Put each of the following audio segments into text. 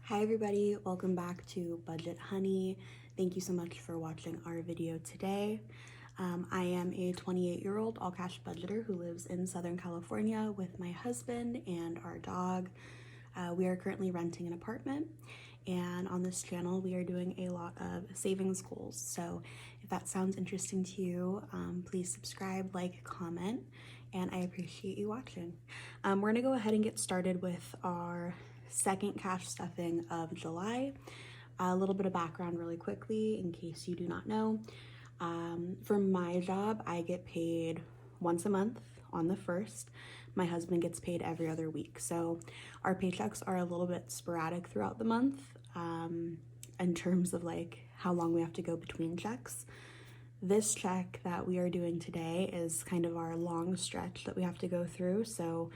Hi everybody, welcome back to Budget Honey. Thank you so much for watching our video today. I am a 28-year-old all-cash budgeter who lives in Southern California with my husband and our dog. We are currently renting an apartment, and on this channel we are doing a lot of savings goals. So if that sounds interesting to you, please subscribe, like, comment, and I appreciate you watching. We're gonna go ahead and get started with our second cash stuffing of July. A little bit of background really quickly in case you do not know. For my job, I get paid once a month on the 1st. My husband gets paid every other week. So our paychecks are a little bit sporadic throughout the month in terms of like how long we have to go between checks. This check that we are doing today is kind of our long stretch that we have to go through. So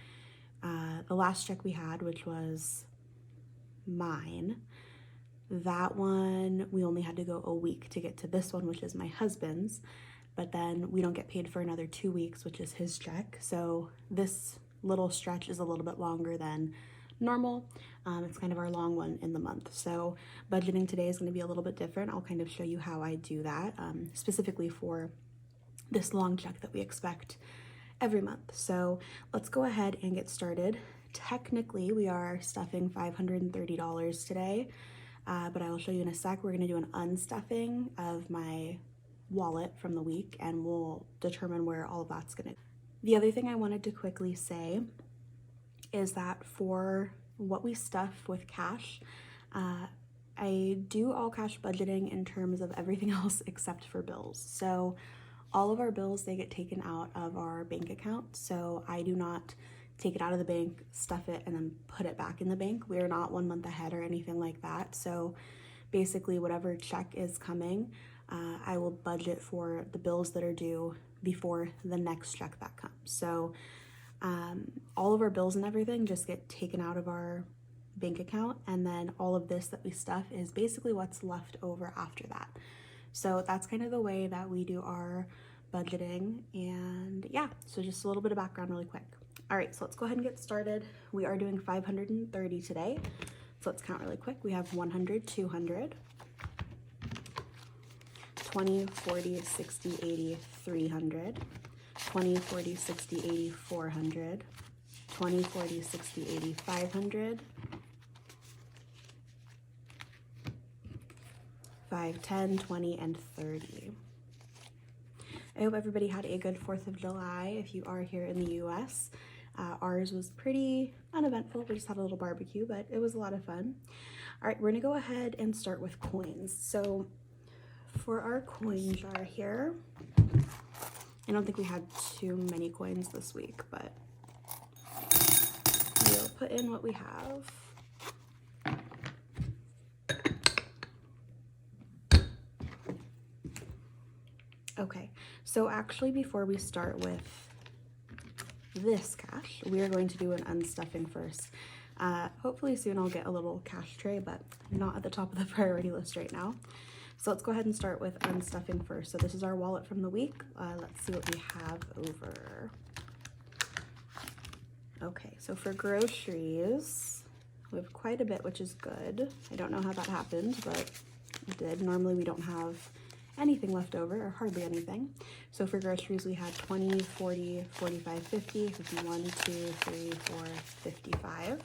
the last check we had, which was mine, that one we only had to go a week to get to this one, which is my husband's, but then we don't get paid for another 2 weeks, which is his check. So this little stretch is a little bit longer than normal. It's kind of our long one in the month. So budgeting today is going to be a little bit different. I'll kind of show you how I do that, specifically for this long check that we expect every month. So let's go ahead and get started. Technically, we are stuffing $530 today, but I will show you in a sec. We're going to do an unstuffing of my wallet from the week, and we'll determine where all of that's going to. The other thing I wanted to quickly say is that for what we stuff with cash, I do all cash budgeting in terms of everything else except for bills. So all of our bills, they get taken out of our bank account. So I do not take it out of the bank, stuff it, and then put it back in the bank. We are not 1 month ahead or anything like that. So basically whatever check is coming, I will budget for the bills that are due before the next check that comes. So all of our bills and everything just get taken out of our bank account, and then all of this that we stuff is basically what's left over after that. So that's kind of the way that we do our budgeting. And yeah, so just a little bit of background really quick. All right, so let's go ahead and get started. We are doing 530 today. So let's count really quick. We have 100, 200, 20, 40, 60, 80, 300, 20, 40, 60, 80, 400, 20, 40, 60, 80, 500, 5, 10, 20, and 30. I hope everybody had a good 4th of July if you are here in the US. Ours was pretty uneventful. We just had a little barbecue, but it was a lot of fun. All right, we're gonna go ahead and start with coins. So for our coin jar here, I don't think we had too many coins this week, but we'll put in what we have. Okay, so actually before we start with this cash, we are going to do an unstuffing first. Hopefully soon I'll get a little cash tray, but not at the top of the priority list right now. So let's go ahead and start with unstuffing first. So this is our wallet from the week. Let's see what we have over. Okay, so for groceries, we have quite a bit, which is good. I don't know how that happened, but it did. Normally we don't have anything left over, or hardly anything. So for groceries, we had 20, 40, 45, 50, 51, 2, 3, 4, 55.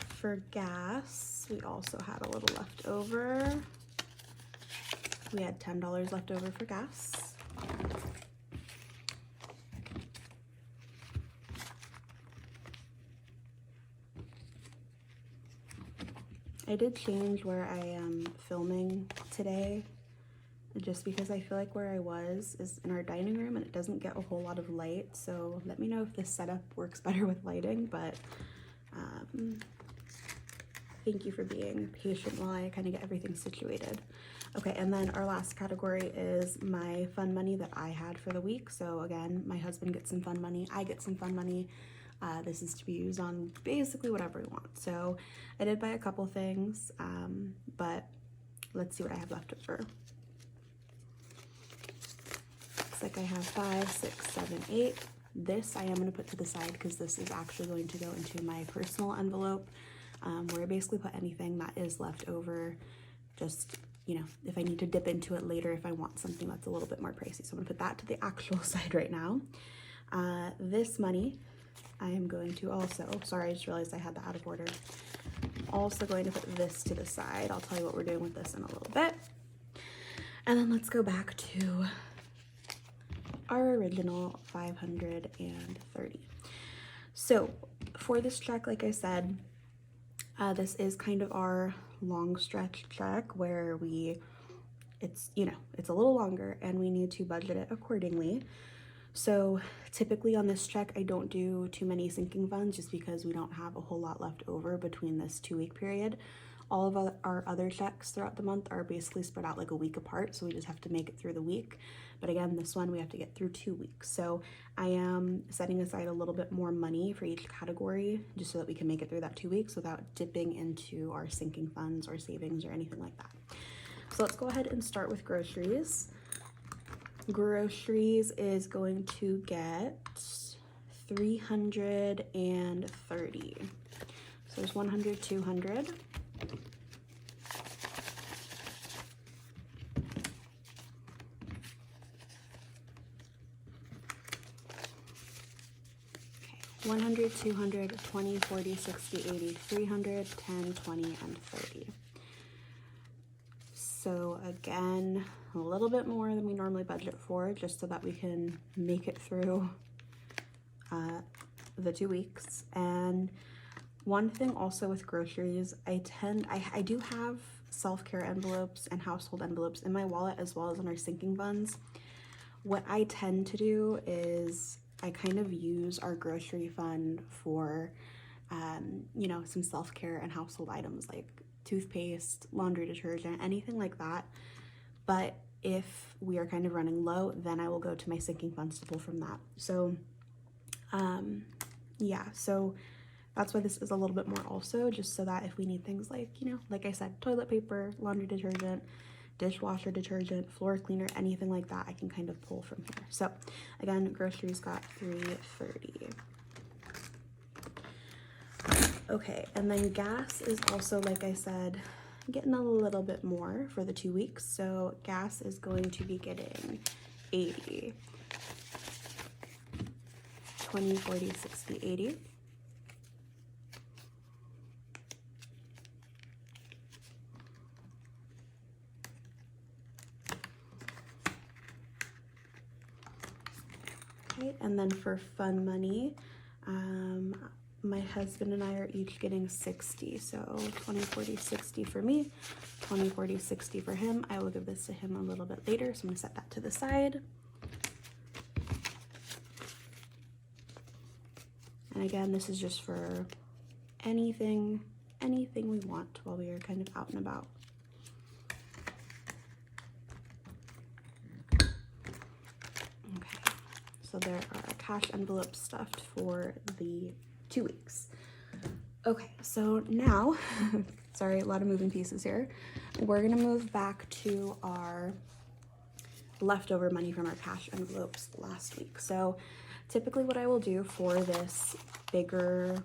For gas, we also had a little left over. We had $10 left over for gas. I did change where I am filming today, just because I feel like where I was is in our dining room and it doesn't get a whole lot of light. So let me know if this setup works better with lighting, but thank you for being patient while I kind of get everything situated. Okay, and then our last category is my fun money that I had for the week. So again, my husband gets some fun money, I get some fun money. This is to be used on basically whatever we want. So I did buy a couple things, but let's see what I have left over. like I have 5, 6, 7, 8. This I am going to put to the side because this is actually going to go into my personal envelope, where I basically put anything that is left over, just, you know, if I need to dip into it later if I want something that's a little bit more pricey. So I'm going to put that to the actual side right now. This money I am going to also, sorry, I just realized I had that out of order. Also going to put this to the side. I'll tell you what we're doing with this in a little bit. And then let's go back to our original 530. So for this check, like I said, this is kind of our long stretch check where it's, you know, it's a little longer and we need to budget it accordingly. So typically on this check, I don't do too many sinking funds just because we don't have a whole lot left over between this 2-week period. All of our other checks throughout the month are basically spread out like a week apart, so we just have to make it through the week. But again, this one we have to get through 2 weeks. So I am setting aside a little bit more money for each category just so that we can make it through that 2 weeks without dipping into our sinking funds or savings or anything like that. So let's go ahead and start with groceries. Groceries is going to get 330. So there's 100, 200. Okay, 100, 200, 20, 40, 60, 80, 300, 10, 20, and 30. So again, a little bit more than we normally budget for, just so that we can make it through the 2 weeks. And one thing also with groceries, I do have self-care envelopes and household envelopes in my wallet as well as in our sinking funds. What I tend to do is I kind of use our grocery fund for, you know, some self-care and household items like toothpaste, laundry detergent, anything like that. But if we are kind of running low, then I will go to my sinking funds to pull from that. So yeah, so that's why this is a little bit more also, just so that if we need things like, you know, like I said, toilet paper, laundry detergent, dishwasher detergent, floor cleaner, anything like that, I can kind of pull from here. So again, groceries got 330. Okay, and then gas is also, like I said, getting a little bit more for the 2 weeks. So gas is going to be getting 80. 20, 40, 60, 80. Okay, and then for fun money, my husband and I are each getting 60. So 20, 40, 60 for me, 20, 40, 60 for him. I will give this to him a little bit later, so I'm gonna set that to the side. And again, this is just for anything we want while we are kind of out and about. Okay, so there are cash envelopes stuffed for the 2 weeks. Okay, so now, sorry, a lot of moving pieces here. We're gonna move back to our leftover money from our cash envelopes last week. So typically what I will do for this bigger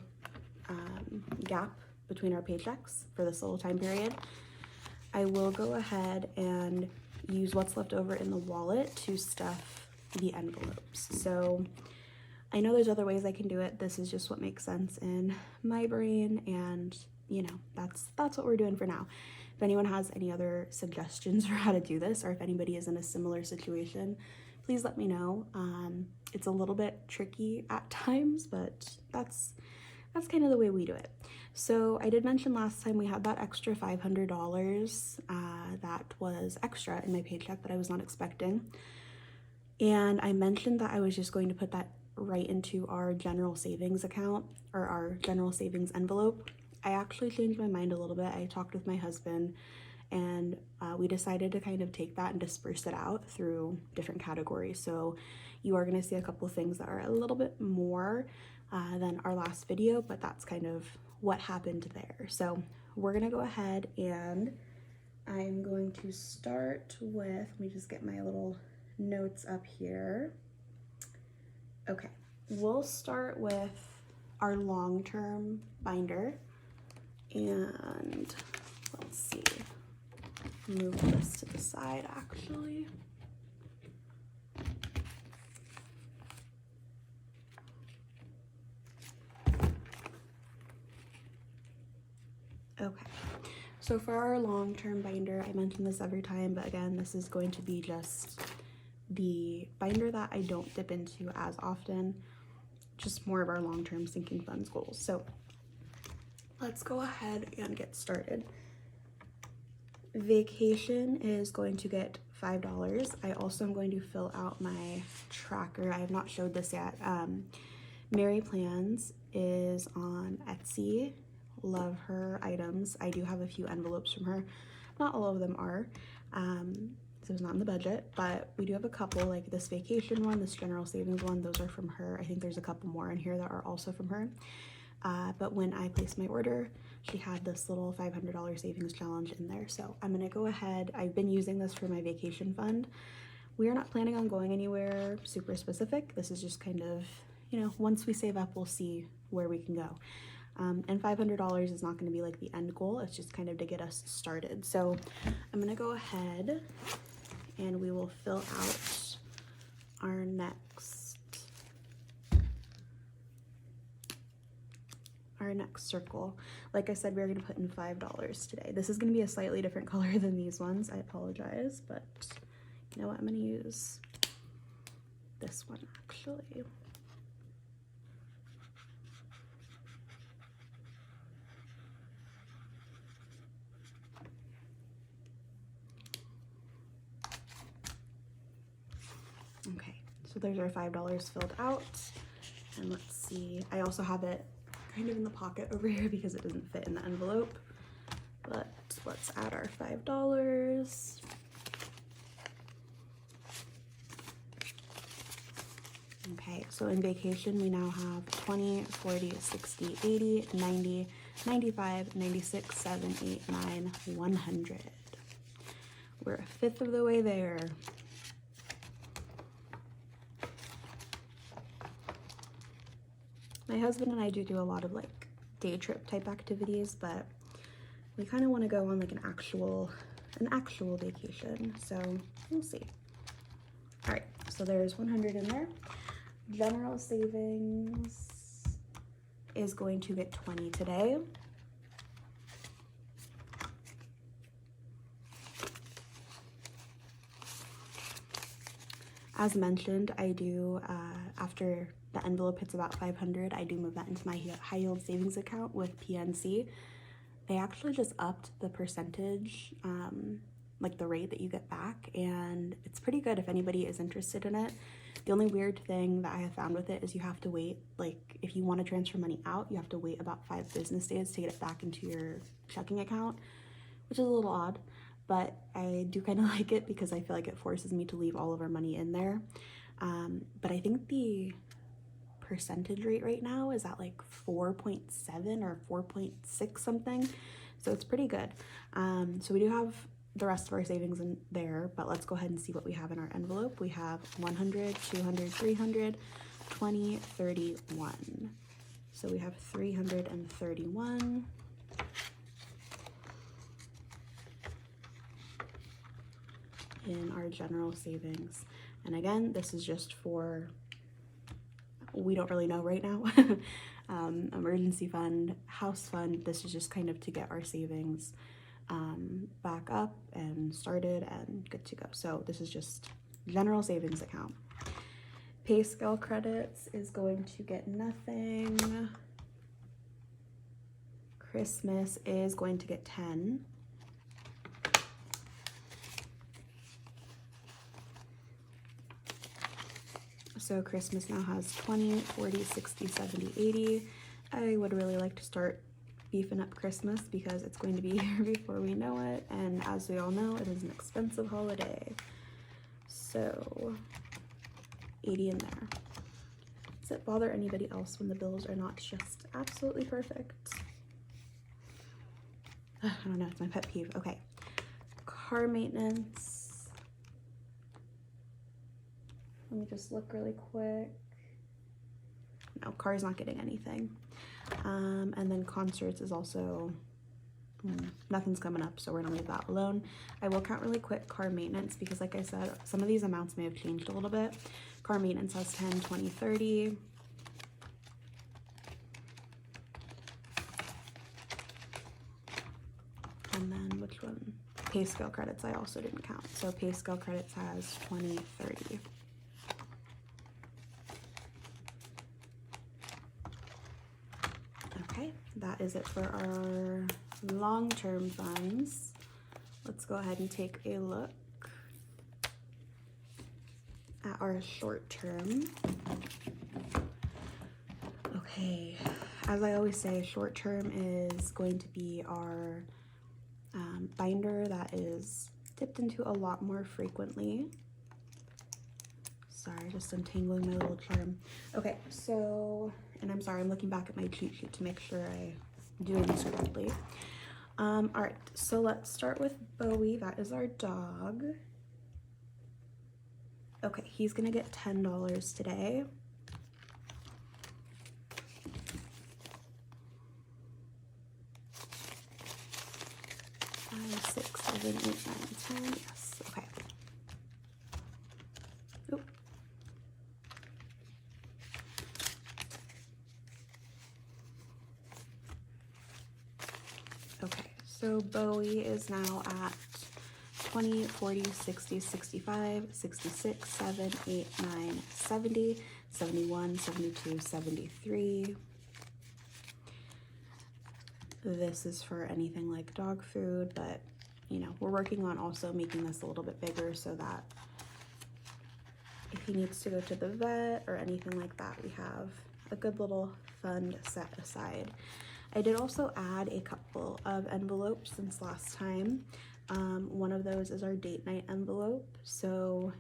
gap between our paychecks for this little time period, I will go ahead and use what's left over in the wallet to stuff the envelopes. So I know there's other ways I can do it. This is just what makes sense in my brain, and you know, that's what we're doing for now. If anyone has any other suggestions for how to do this, or if anybody is in a similar situation, please let me know. It's a little bit tricky at times, but that's kind of the way we do it. So I did mention last time we had that extra $500 that was extra in my paycheck that I was not expecting. And I mentioned that I was just going to put that right into our general savings account, or our general savings envelope. I actually changed my mind a little bit. I talked with my husband, and we decided to kind of take that and disperse it out through different categories. So you are going to see a couple of things that are a little bit more than our last video, but that's kind of what happened there. So we're going to go ahead, and I'm going to start with, let me just get my little notes up here. Okay, we'll start with our long-term binder, and let's see, move this to the side actually. Okay, so for our long-term binder, I mention this every time, but again, this is going to be just the binder that I don't dip into as often, just more of our long-term sinking funds goals. So let's go ahead and get started. Vacation is going to get $5. I also am going to fill out my tracker. I have not showed this yet. Mary Plans is on Etsy. Love her items. I do have a few envelopes from her. Not all of them are. So it's not in the budget, but we do have a couple, like this vacation one, this general savings one. Those are from her. I think there's a couple more in here that are also from her. But when I placed my order, she had this little $500 savings challenge in there. So I'm gonna go ahead. I've been using this for my vacation fund. We are not planning on going anywhere super specific. This is just kind of, you know, once we save up, we'll see where we can go. And $500 is not going to be like the end goal. It's just kind of to get us started. So I'm going to go ahead and we will fill out our next circle. Like I said, we're going to put in $5 today. This is going to be a slightly different color than these ones. I apologize, but you know what? I'm going to use this one actually. Okay, so there's our $5 filled out, and let's see, I also have it kind of in the pocket over here because it doesn't fit in the envelope, but let's add our $5. Okay, so in vacation we now have 20, 40, 60, 80, 90, 95, 96, 7, 8, 9, 100. We're a fifth of the way there. My husband and I do a lot of like day trip type activities, but we kind of want to go on like an actual vacation. So we'll see. All right, so there's 100 in there. General savings is going to get 20 today. As mentioned, I do, after the envelope hits about 500, I do move that into my high yield savings account with PNC. They actually just upped the percentage, like the rate that you get back, and it's pretty good if anybody is interested in it. The only weird thing that I have found with it is you have to wait, like if you want to transfer money out, you have to wait about 5 business days to get it back into your checking account, which is a little odd, but I do kind of like it because I feel like it forces me to leave all of our money in there. But I think the percentage rate right now is at like 4.7 or 4.6 something, so it's pretty good. So we do have the rest of our savings in there, but let's go ahead and see what we have in our envelope. We have 100, 200, 300, 20, 31. So we have 331. In our general savings. And again, this is just for, we don't really know right now, emergency fund, house fund. This is just kind of to get our savings back up and started and good to go. So this is just general savings account. Pay scale credits is going to get nothing. Christmas is going to get 10. So Christmas now has 20, 40, 60, 70, 80. I would really like to start beefing up Christmas because it's going to be here before we know it. And as we all know, it is an expensive holiday. So 80 in there. Does it bother anybody else when the bills are not just absolutely perfect? I don't know, it's my pet peeve. Okay, car maintenance. Let me just look really quick. No, car's not getting anything. And then concerts is also, nothing's coming up, so we're gonna leave that alone. I will count really quick car maintenance because like I said, some of these amounts may have changed a little bit. Car maintenance has 10, 20, 30. And then which one? Pay scale credits I also didn't count. So pay scale credits has 20, 30. Okay, that is it for our long-term funds. Let's go ahead and take a look at our short-term. Okay, as I always say, short-term is going to be our binder that is dipped into a lot more frequently. Sorry, just untangling my little charm. Okay, so, and I'm sorry, I'm looking back at my cheat sheet to make sure I'm doing this correctly. All right, so let's start with Bowie. That is our dog. Okay, he's gonna get $10 today. Five, 6, 7, 8, 9, 10. Yes, okay. Oop. Okay, so Bowie is now at 20, 40, 60, 65, 66, 7, 8, 9, 70, 71, 72, 73. This is for anything like dog food, but you know, we're working on also making this a little bit bigger so that if he needs to go to the vet or anything like that, we have a good little fund set aside. I did also add a couple of envelopes since last time. One of those is our date night envelope. So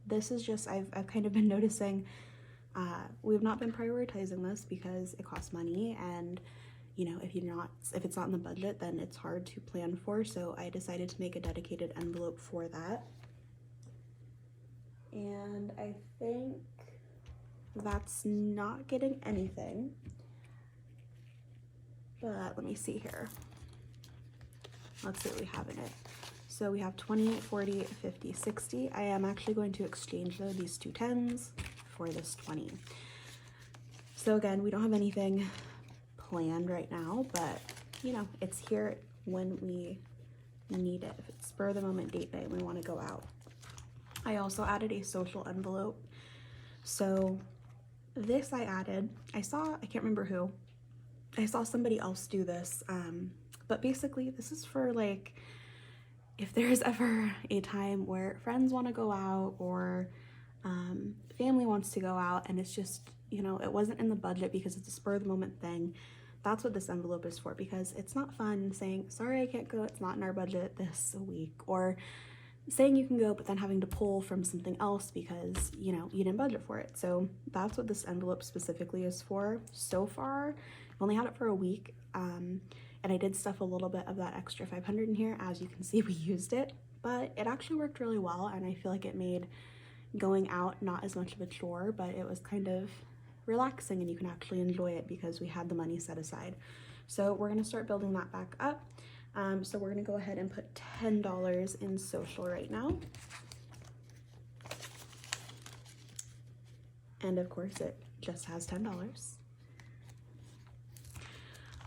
this is just, I've kind of been noticing we've not been prioritizing this because it costs money, and you know, if it's not in the budget, then it's hard to plan for. So I decided to make a dedicated envelope for that. And I think that's not getting anything. But let me see here. Let's see what we have in it. So we have 20, 40, 50, 60. I am actually going to exchange though these two 10s for this 20. So again, we don't have anything planned right now, but you know, it's here when we need it. If it's spur of the moment date night, we want to go out. I also added a social envelope. So this I added, I can't remember who, I saw somebody else do this, but basically this is for like, if there's ever a time where friends want to go out or family wants to go out and it's just, you know, it wasn't in the budget because it's a spur of the moment thing, that's what this envelope is for, because it's not fun saying, sorry, I can't go, it's not in our budget this week, or saying you can go but then having to pull from something else because, you know, you didn't budget for it. So that's what this envelope specifically is for. So far, I've only had it for a week, and I did stuff a little bit of that extra 500 in here. As you can see, we used it, but it actually worked really well, and I feel like it made going out not as much of a chore, but it was kind of relaxing and you can actually enjoy it because we had the money set aside. So we're going to start building that back up. So we're going to go ahead and put $10 in social right now. And of course it just has $10.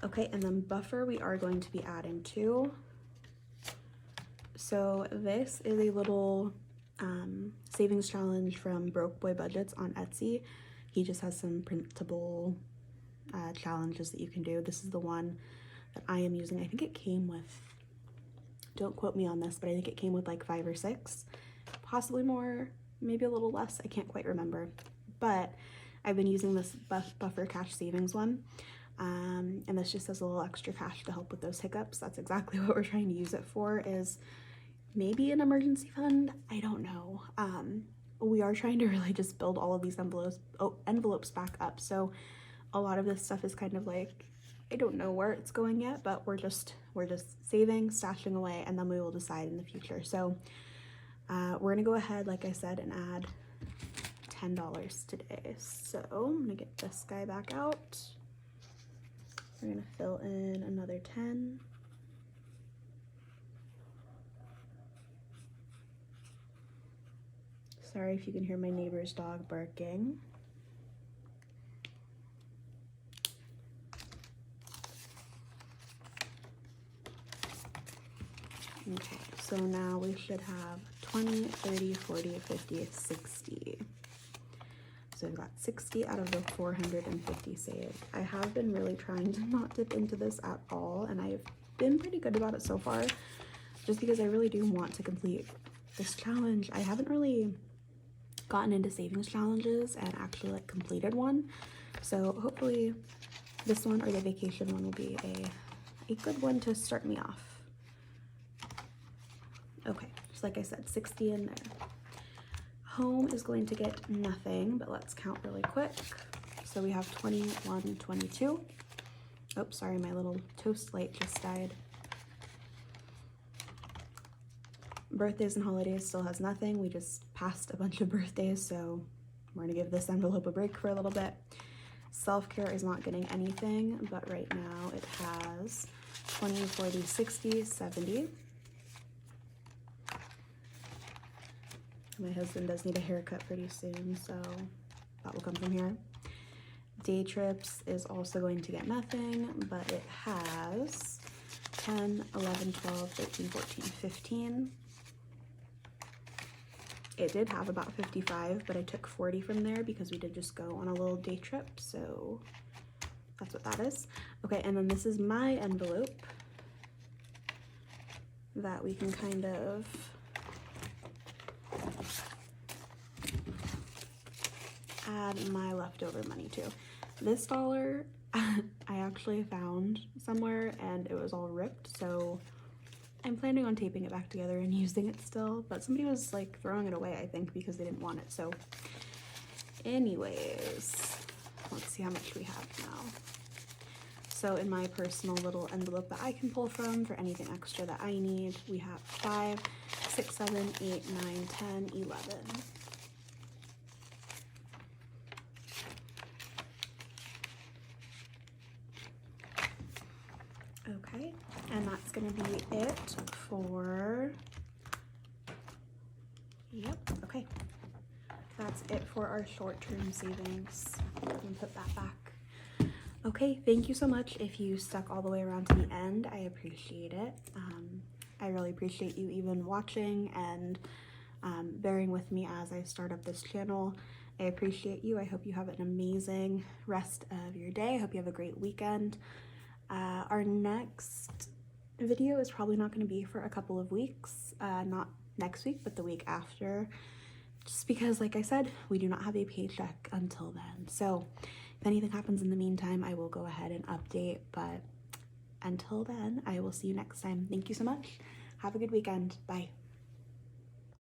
Okay, and then buffer we are going to be adding to. So this is a little savings challenge from Broke Boy Budgets on Etsy. He just has some printable challenges that you can do. This is the one that I am using. I think it came with, don't quote me on this, but I think it came with like 5 or 6, possibly more, maybe a little less. I can't quite remember, but I've been using this buffer cash savings one. And this just has a little extra cash to help with those hiccups. That's exactly what we're trying to use it for, is maybe an emergency fund. I don't know. We are trying to really just build all of these envelopes back up. So a lot of this stuff is kind of like, I don't know where it's going yet, but we're just saving, stashing away, and then we will decide in the future. So we're gonna go ahead, like I said, and add $10 today. So I'm gonna get this guy back out. We're gonna fill in another 10. Sorry if you can hear my neighbor's dog barking. Okay, so now we should have 20, 30, 40, 50, 60. So we've got 60 out of the 450 saved. I have been really trying to not dip into this at all, and I've been pretty good about it so far, just because I really do want to complete this challenge. I haven't really gotten into savings challenges and actually like completed one, so hopefully this one or the vacation one will be a good one to start me off. Okay, just like I said, 60 in there. Home is going to get nothing, but let's count really quick. So we have 21, 22. Oh, sorry, my little toast light just died. Birthdays and holidays still has nothing. We just passed a bunch of birthdays, so we're gonna give this envelope a break for a little bit. Self-care is not getting anything, but right now it has 20, 40, 60, 70. My husband does need a haircut pretty soon, so that will come from here. Day trips is also going to get nothing, but it has 10, 11, 12, 13, 14, 15. It did have about 55, but I took 40 from there because we did just go on a little day trip, so that's what that is. Okay, and then this is my envelope that we can kind of add my leftover money to. This dollar I actually found somewhere and it was all ripped, so I'm planning on taping it back together and using it still, but somebody was like throwing it away, I think, because they didn't want it. So anyways, let's see how much we have now. So in my personal little envelope that I can pull from for anything extra that I need, we have 5, 6, 7, 8, 9, 10, 11. Okay, and that's gonna be it for, yep, okay. That's it for our short-term savings. I'm gonna put that back. Okay, thank you so much if you stuck all the way around to the end. I appreciate it. I really appreciate you even watching and bearing with me as I start up this channel. I appreciate you. I hope you have an amazing rest of your day. I hope you have a great weekend. Our next video is probably not going to be for a couple of weeks, not next week, but the week after, just because, like I said, we do not have a paycheck until then. So if anything happens in the meantime, I will go ahead and update, but until then, I will see you next time. Thank you so much. Have a good weekend. Bye.